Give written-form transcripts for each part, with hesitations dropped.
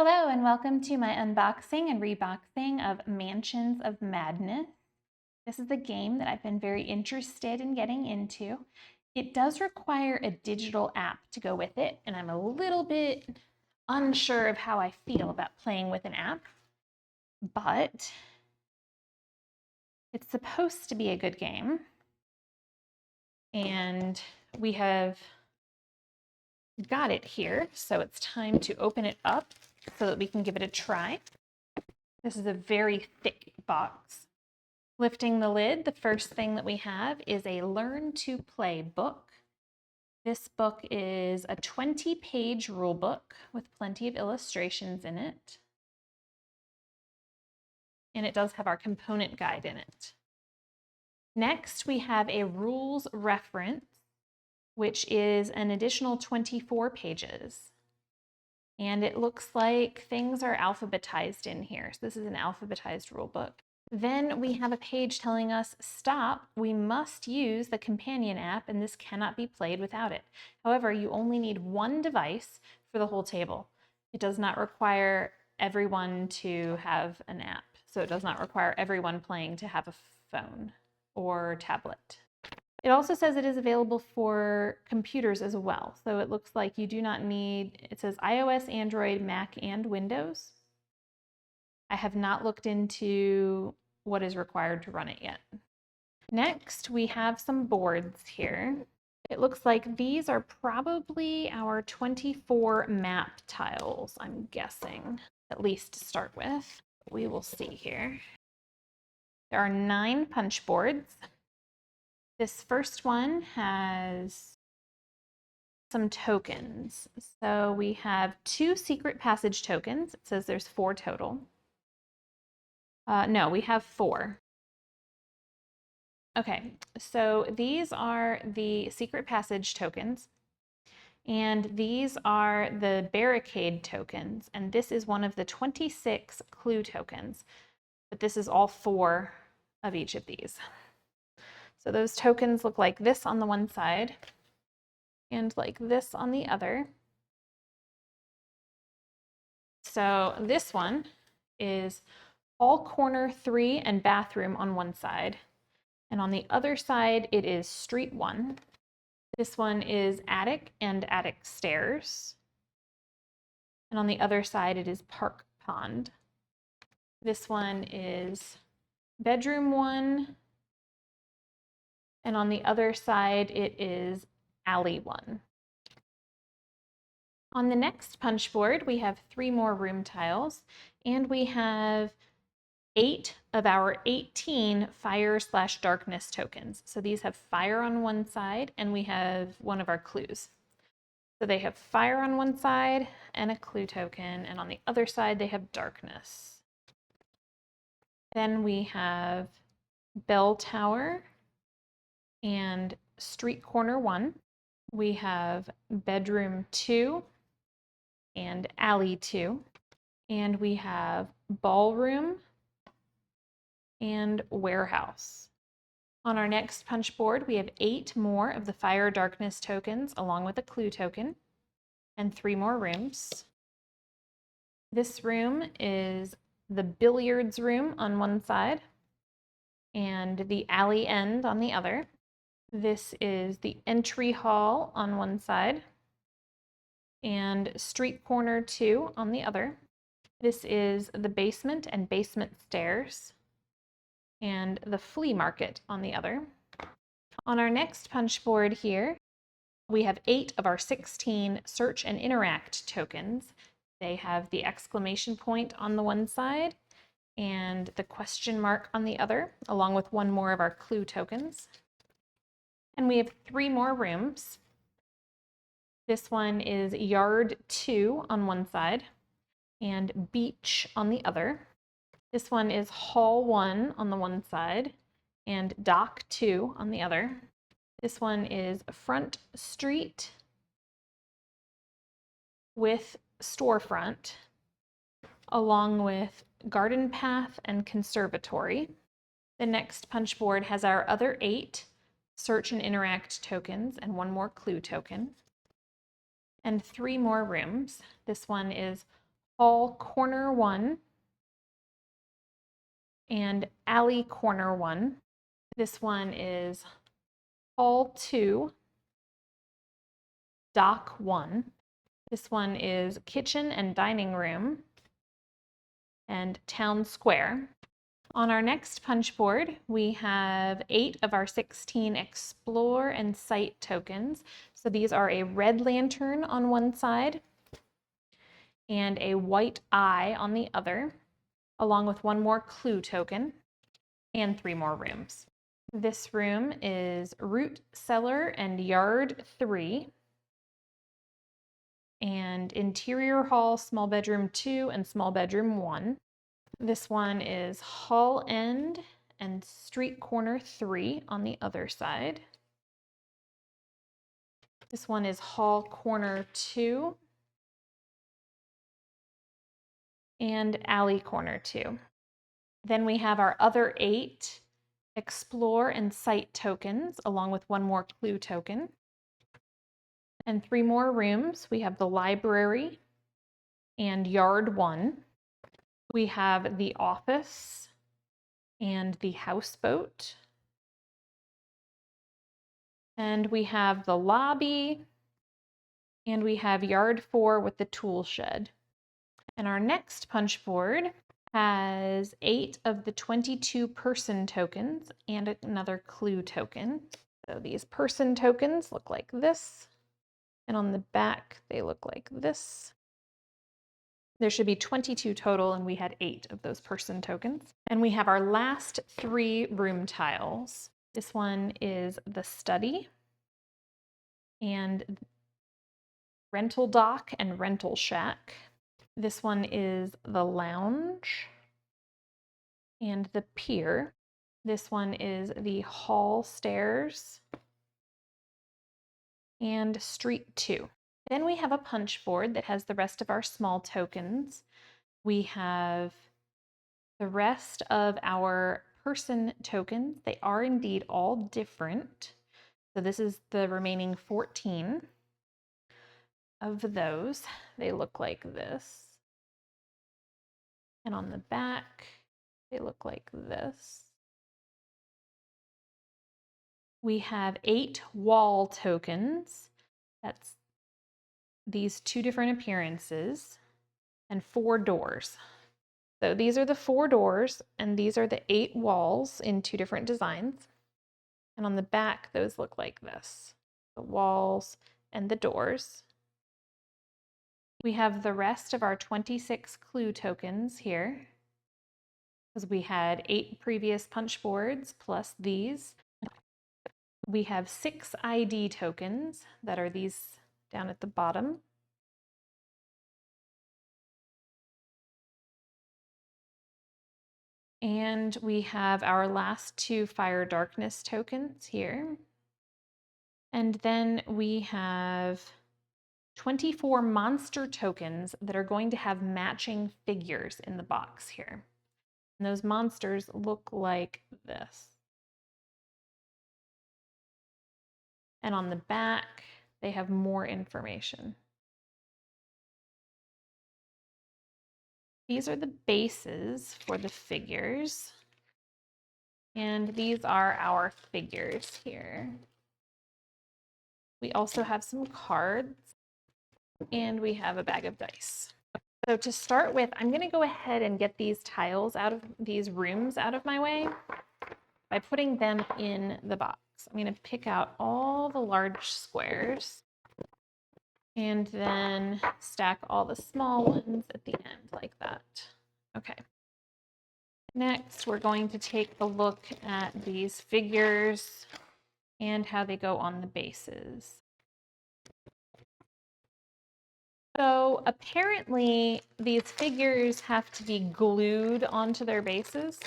Hello and welcome to my unboxing and reboxing of Mansions of Madness. This is a game that I've been very interested in getting into. It does require a digital app to go with it, and I'm a little bit unsure of how I feel about playing with an app, but it's supposed to be a good game. And we have got it here, so it's time to open it up so that we can give it a try. This is a very thick box. Lifting the lid, the first thing that we have is a Learn to Play book. This book is a 20-page rule book with plenty of illustrations in it. And it does have our component guide in it. Next, we have a rules reference, which is an additional 24 pages. And it looks like things are alphabetized in here. So this is an alphabetized rule book. Then we have a page telling us, stop, we must use the companion app and this cannot be played without it. However, you only need one device for the whole table. It does not require everyone to have an app. So it does not require everyone playing to have a phone or tablet. It also says it is available for computers as well. So it looks like you do not need, it says iOS, Android, Mac, and Windows. I have not looked into what is required to run it yet. Next, we have some boards here. It looks like these are probably our 24 map tiles, I'm guessing, at least to start with. We will see here. There are 9 punch boards. This first one has some tokens. So we have 2 secret passage tokens. It says there's 4 total. No, we have 4. Okay, so these are the secret passage tokens, and these are the barricade tokens, and this is one of the 26 clue tokens, but this is all 4 of each of these. So those tokens look like this on the one side and like this on the other. So this one is hall, corner, 3, and bathroom on one side. And on the other side, it is street 1. This one is attic and attic stairs. And on the other side, it is park pond. This one is bedroom 1. And on the other side, it is alley 1. On the next punch board, we have 3 more room tiles, and we have 8 of our 18 fire/darkness tokens. So these have fire on one side, and we have one of our clues. So they have fire on one side and a clue token, and on the other side they have darkness. Then we have bell tower and street corner 1. We have bedroom 2 and alley 2. And we have ballroom and warehouse. On our next punch board, we have 8 more of the fire darkness tokens along with a clue token and 3 more rooms. This room is the billiards room on one side and the alley end on the other. This is the entry hall on one side and street corner 2 on the other. This is the basement and basement stairs and the flea market on the other. On our next punch board here, we have 8 of our 16 search and interact tokens. They have the exclamation point on the one side and the question mark on the other, along with 1 more of our clue tokens. And we have 3 more rooms. This one is yard 2 on one side and beach on the other. This one is hall 1 on the one side and dock 2 on the other. This one is front street with storefront, along with garden path and conservatory. The next punch board has our other 8 search and interact tokens and 1 more clue token, and 3 more rooms. This one is hall corner 1, and alley corner 1. This one is hall 2, dock 1. This one is kitchen and dining room, and town square. On our next punch board, we have 8 of our 16 explore and sight tokens. So these are a red lantern on one side and a white eye on the other, along with 1 more clue token and 3 more rooms. This room is root cellar and yard 3, and interior hall, small bedroom 2, and small bedroom 1. This one is hall end and street corner 3 on the other side. This one is hall corner 2 and alley corner 2. Then we have our other 8 explore and sight tokens, along with 1 more clue token. And 3 more rooms. We have the library and yard 1. We have the office and the houseboat. And we have the lobby, and we have yard 4 with the tool shed. And our next punch board has 8 of the 22 person tokens and another clue token. So these person tokens look like this, and on the back they look like this. There should be 22 total, and we had 8 of those person tokens. And we have our last 3 room tiles. This one is the study and rental dock and rental shack. This one is the lounge and the pier. This one is the hall stairs and street 2. Then we have a punch board that has the rest of our small tokens. We have the rest of our person tokens. They are indeed all different. So this is the remaining 14 of those. They look like this. And on the back, they look like this. We have 8 wall tokens. That's these 2 different appearances and 4 doors. So these are the 4 doors, and these are the 8 walls in 2 different designs. And on the back, those look like this, the walls and the doors. We have the rest of our 26 clue tokens here, because we had 8 previous punch boards plus these. We have 6 ID tokens that are these down at the bottom. And we have our last 2 fire darkness tokens here. And then we have 24 monster tokens that are going to have matching figures in the box here. And those monsters look like this. And on the back, they have more information. These are the bases for the figures. And these are our figures here. We also have some cards, and we have a bag of dice. So to start with, I'm going to go ahead and get these tiles out of these rooms out of my way by putting them in the box. I'm going to pick out all the large squares and then stack all the small ones at the end like that. Okay. Next, we're going to take a look at these figures and how they go on the bases. So apparently these figures have to be glued onto their bases,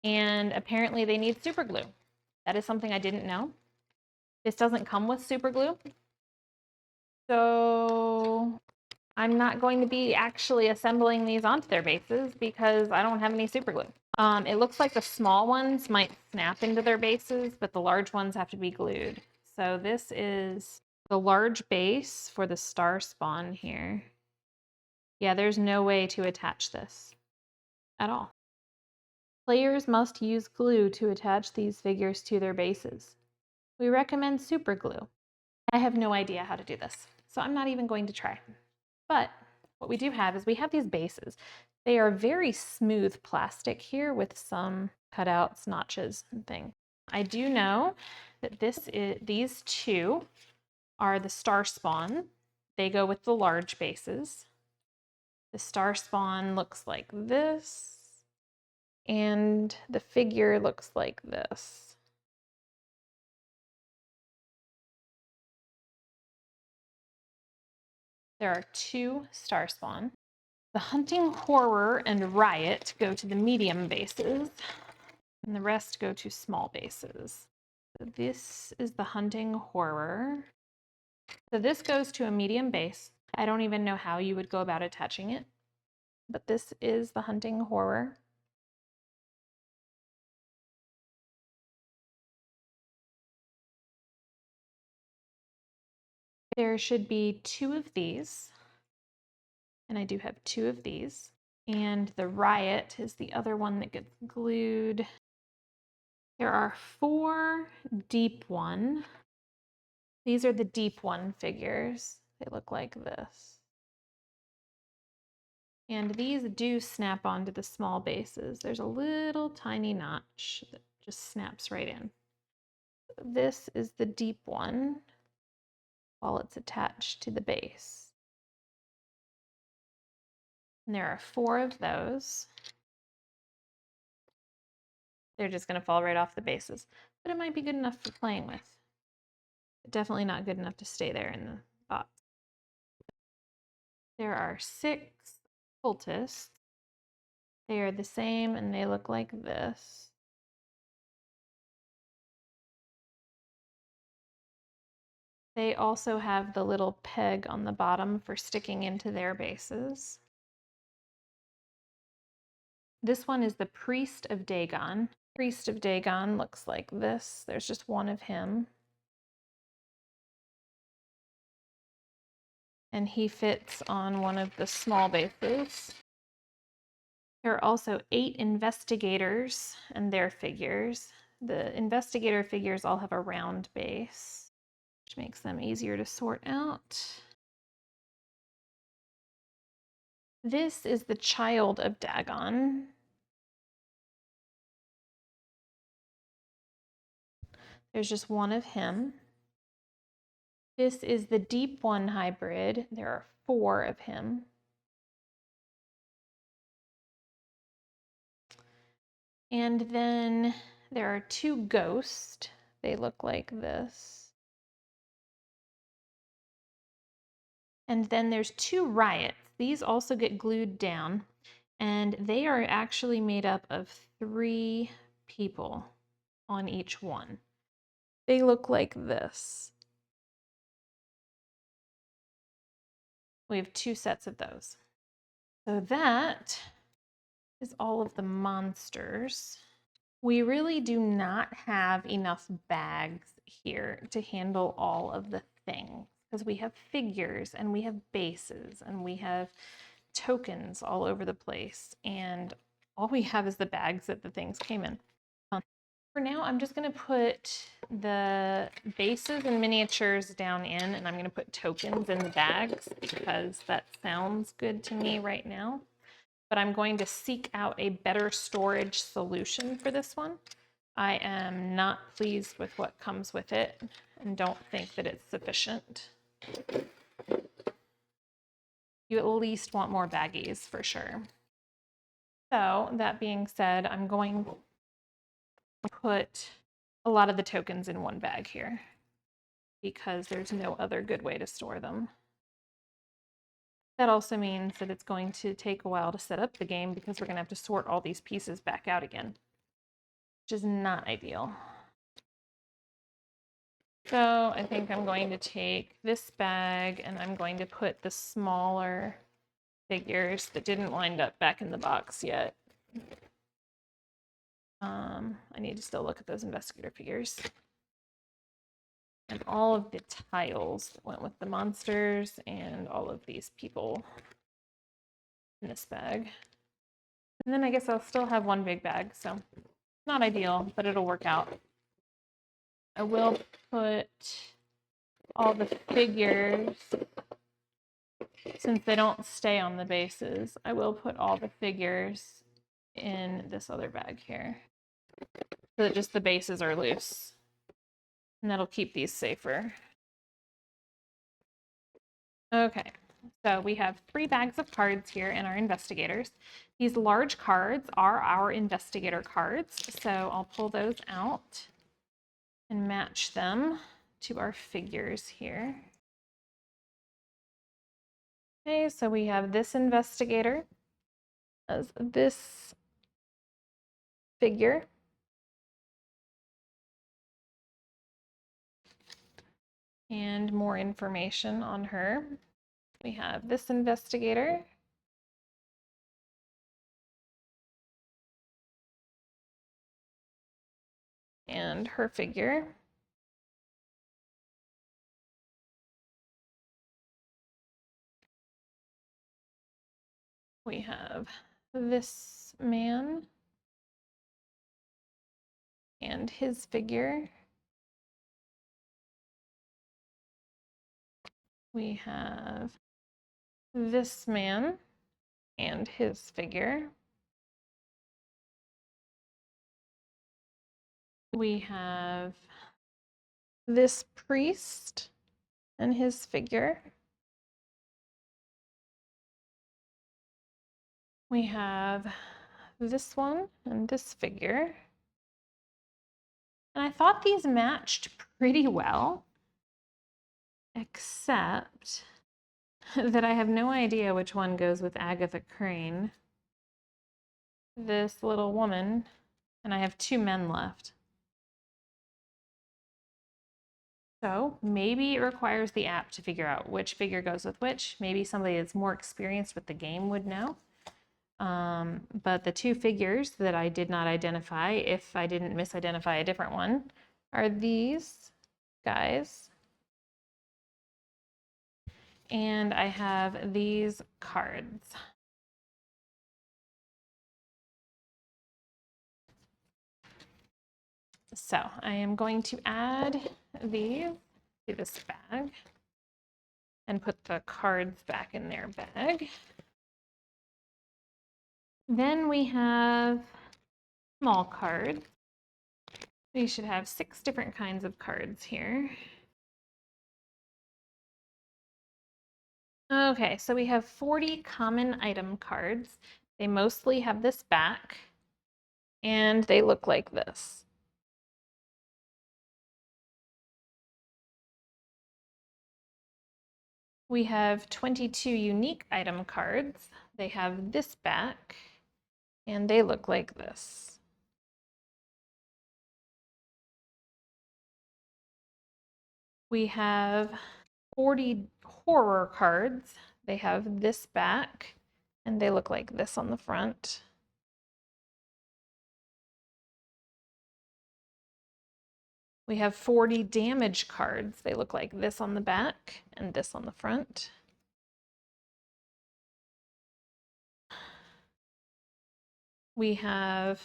and apparently they need super glue. That is something I didn't know. This doesn't come with super glue. So I'm not going to be actually assembling these onto their bases because I don't have any super glue. It looks like the small ones might snap into their bases, but the large ones have to be glued. So this is the large base for the star spawn here. Yeah, there's no way to attach this at all. Players must use glue to attach these figures to their bases. We recommend super glue. I have no idea how to do this, so I'm not even going to try. But what we do have is we have these bases. They are very smooth plastic here with some cutouts, notches, and things. I do know that these two are the star spawn. They go with the large bases. The star spawn looks like this, and the figure looks like this. There are two star spawn. The hunting horror and riot go to the medium bases, and the rest go to small bases. So this is the hunting horror. So this goes to a medium base. I don't even know how you would go about attaching it, but this is the hunting horror. There should be two of these, and I do have two of these. And the riot is the other one that gets glued. There are four deep one. These are the deep one figures. They look like this. And these do snap onto the small bases. There's a little tiny notch that just snaps right in. This is the deep one while it's attached to the base. And there are four of those. They're just going to fall right off the bases, but it might be good enough for playing with. Definitely not good enough to stay there in the box. There are 6 cultists. They are the same and they look like this. They also have the little peg on the bottom for sticking into their bases. This one is the Priest of Dagon. Priest of Dagon looks like this. There's just one of him. And he fits on one of the small bases. There are also 8 investigators and their figures. The investigator figures all have a round base, which makes them easier to sort out. This is the Child of Dagon. There's just one of him. This is the Deep One hybrid. There are 4 of him. And then there are 2 ghosts. They look like this. And then there's 2 riots. These also get glued down, and they are actually made up of 3 people on each one. They look like this. We have 2 sets of those. So that is all of the monsters. We really do not have enough bags here to handle all of the things because we have figures and we have bases and we have tokens all over the place, and all we have is the bags that the things came in. For now, I'm just going to put the bases and miniatures down in, and I'm going to put tokens in the bags because that sounds good to me right now. But I'm going to seek out a better storage solution for this one. I am not pleased with what comes with it and don't think that it's sufficient. You at least want more baggies for sure. So that being said, I'm going to put a lot of the tokens in one bag here because there's no other good way to store them. That also means that it's going to take a while to set up the game because we're going to have to sort all these pieces back out again, which is not ideal. So I think I'm going to take this bag and I'm going to put the smaller figures that didn't wind up back in the box yet. I need to still look at those investigator figures. And all of the tiles that went with the monsters and all of these people. in this bag. And then I guess I'll still have one big bag, so not ideal, but it'll work out. I will put all the figures, since they don't stay on the bases, I will put all the figures in this other bag here, so that just the bases are loose. And that'll keep these safer. Okay, so we have 3 bags of cards here in our investigators. These large cards are our investigator cards, so I'll pull those out and match them to our figures here. Okay, so we have this investigator as this figure. And more information on her. We have this investigator. And her figure. We have this man and his figure. We have this man and his figure. We have this priest and his figure. We have this one and this figure. And I thought these matched pretty well, except that I have no idea which one goes with Agatha Crane. This little woman, and I have 2 men left. So maybe it requires the app to figure out which figure goes with which. Maybe somebody that's more experienced with the game would know. But the 2 figures that I did not identify, if I didn't misidentify a different one, are these guys. And I have these cards. So I am going to add these to this bag and put the cards back in their bag. Then we have small cards. We should have 6 different kinds of cards here. Okay, so we have 40 common item cards. They mostly have this back, and they look like this. We have 22 unique item cards. They have this back, and they look like this. We have 40 horror cards. They have this back, and they look like this on the front. We have 40 damage cards. They look like this on the back and this on the front. We have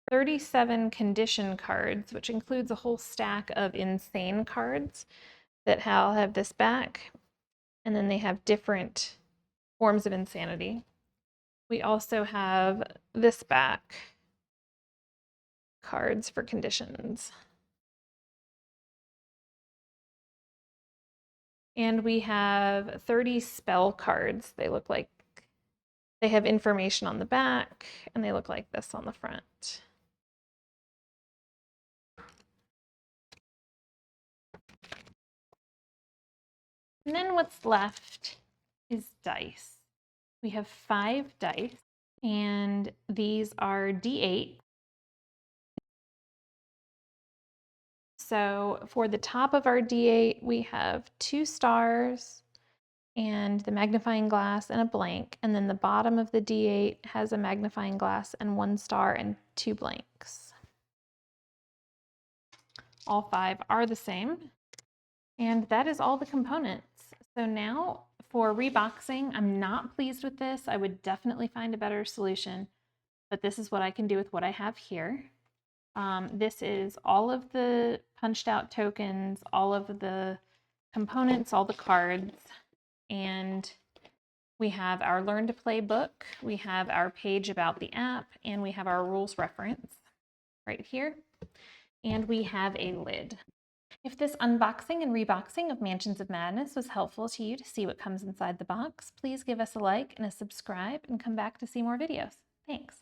37 condition cards, which includes a whole stack of insane cards that all have this back, and then they have different forms of insanity. We also have this back cards for conditions. And we have 30 spell cards. They look like they have information on the back, and they look like this on the front. And then what's left is dice. We have 5 dice, and these are D8. So for the top of our D8, we have 2 stars and the magnifying glass and a blank. And then the bottom of the D8 has a magnifying glass and 1 star and 2 blanks. All 5 are the same. And that is all the components. So now for Reboxing, I'm not pleased with this. I would definitely find a better solution, but this is what I can do with what I have here. This is all of the punched out tokens, all of the components, all the cards, and we have our Learn to Play book, we have our page about the app, and we have our rules reference right here, and we have a lid. If this unboxing and reboxing of Mansions of Madness was helpful to you to see what comes inside the box, please give us a like and a subscribe and come back to see more videos. Thanks.